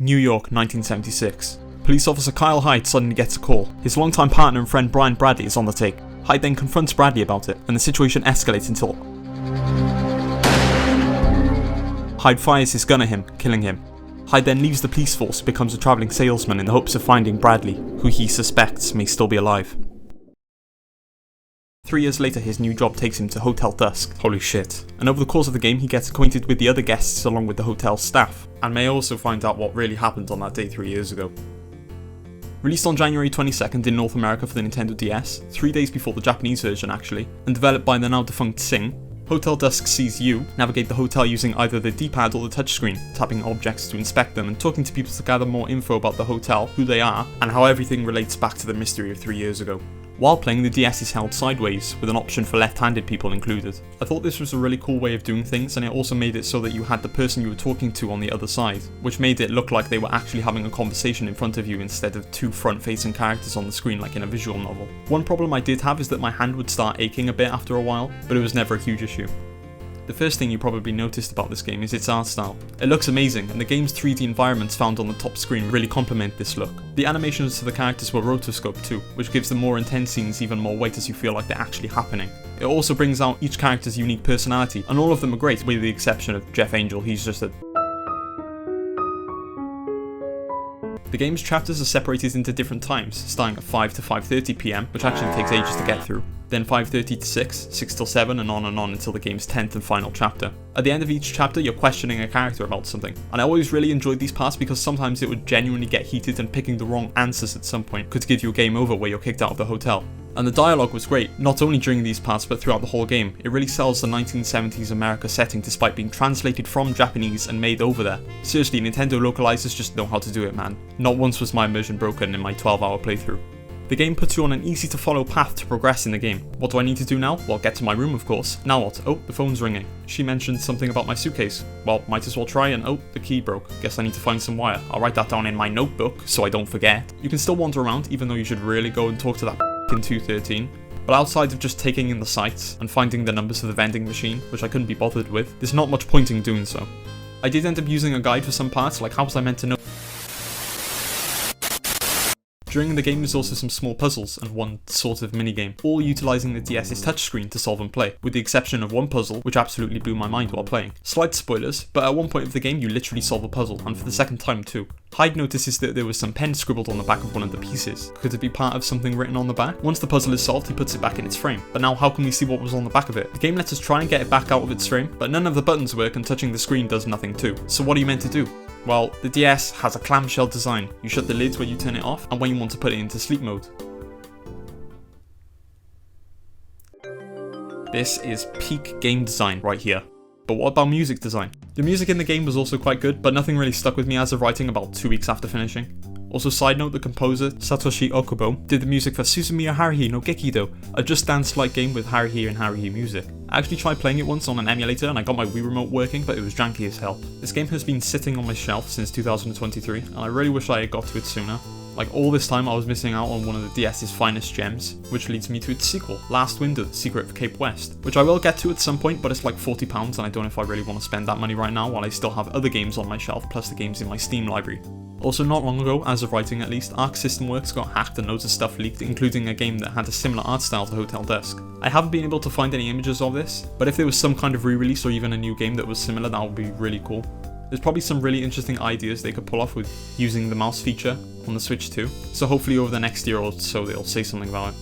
New York, 1976. Police officer Kyle Hyde suddenly gets a call. His longtime partner and friend Brian Bradley is on the take. Hyde then confronts Bradley about it, and the situation escalates until Hyde fires his gun at him, killing him. Hyde then leaves the police force and becomes a travelling salesman in the hopes of finding Bradley, who he suspects may still be alive. 3 years later, his new job takes him to Hotel Dusk. Holy shit. And over the course of the game, he gets acquainted with the other guests along with the hotel's staff, and may also find out what really happened on that day 3 years ago. Released on January 22nd in North America for the Nintendo DS, 3 days before the Japanese version actually, and developed by the now defunct Sing, Hotel Dusk sees you navigate the hotel using either the D-pad or the touchscreen, tapping objects to inspect them and talking to people to gather more info about the hotel, who they are, and how everything relates back to the mystery of 3 years ago. While playing, the DS is held sideways, with an option for left-handed people included. I thought this was a really cool way of doing things, and it also made it so that you had the person you were talking to on the other side, which made it look like they were actually having a conversation in front of you instead of two front-facing characters on the screen like in a visual novel. One problem I did have is that my hand would start aching a bit after a while, but it was never a huge issue. The first thing you probably noticed about this game is its art style. It looks amazing, and the game's 3D environments found on the top screen really complement this look. The animations to the characters were rotoscoped too, which gives the more intense scenes even more weight as you feel like they're actually happening. It also brings out each character's unique personality, and all of them are great, with the exception of Jeff Angel. He's just a... The game's chapters are separated into different times, starting at 5 to 5:30 PM, which actually takes ages to get through, then 5:30 to 6, 6 till 7, and on until the game's 10th and final chapter. At the end of each chapter, you're questioning a character about something, and I always really enjoyed these parts because sometimes it would genuinely get heated and picking the wrong answers at some point could give you a game over where you're kicked out of the hotel. And the dialogue was great, not only during these parts but throughout the whole game. It really sells the 1970s America setting despite being translated from Japanese and made over there. Seriously, Nintendo localizers just know how to do it, man. Not once was my immersion broken in my 12-hour playthrough. The game puts you on an easy to follow path to progress in the game. What do I need to do now? Well, get to my room of course. Now what? Oh, the phone's ringing. She mentioned something about my suitcase. Well, might as well try and oh, the key broke. Guess I need to find some wire. I'll write that down in my notebook so I don't forget. You can still wander around even though you should really go and talk to that in 213. But outside of just taking in the sights and finding the numbers of the vending machine, which I couldn't be bothered with, there's not much point in doing so. I did end up using a guide for some parts, like how was I meant to know. During the game there's also some small puzzles and one sort of minigame, all utilising the DS's touchscreen to solve and play, with the exception of one puzzle which absolutely blew my mind while playing. Slight spoilers, but at one point of the game you literally solve a puzzle, and for the second time too. Hyde notices that there was some pen scribbled on the back of one of the pieces. Could it be part of something written on the back? Once the puzzle is solved, he puts it back in its frame. But now how can we see what was on the back of it? The game lets us try and get it back out of its frame, but none of the buttons work and touching the screen does nothing too. So what are you meant to do? Well, the DS has a clamshell design. You shut the lids when you turn it off and when you want to put it into sleep mode. This is peak game design right here. But what about music design? The music in the game was also quite good, but nothing really stuck with me as of writing about 2 weeks after finishing. Also, side note, the composer, Satoshi Okubo, did the music for Suzumiya Haruhi no Gekido, a Just Dance-like game with Haruhi and Haruhi music. I actually tried playing it once on an emulator and I got my Wii remote working, but it was janky as hell. This game has been sitting on my shelf since 2023, and I really wish I had got to it sooner. Like, all this time I was missing out on one of the DS's finest gems, which leads me to its sequel, Last Window: The Secret of Cape West, which I will get to at some point, but it's like £40 and I don't know if I really want to spend that money right now while I still have other games on my shelf plus the games in my Steam library. Also, not long ago, as of writing at least, Arc System Works got hacked and loads of stuff leaked, including a game that had a similar art style to Hotel Dusk. I haven't been able to find any images of this, but if there was some kind of re-release or even a new game that was similar, that would be really cool. There's probably some really interesting ideas they could pull off with using the mouse feature on the Switch too, so hopefully over the next year or so they'll say something about it.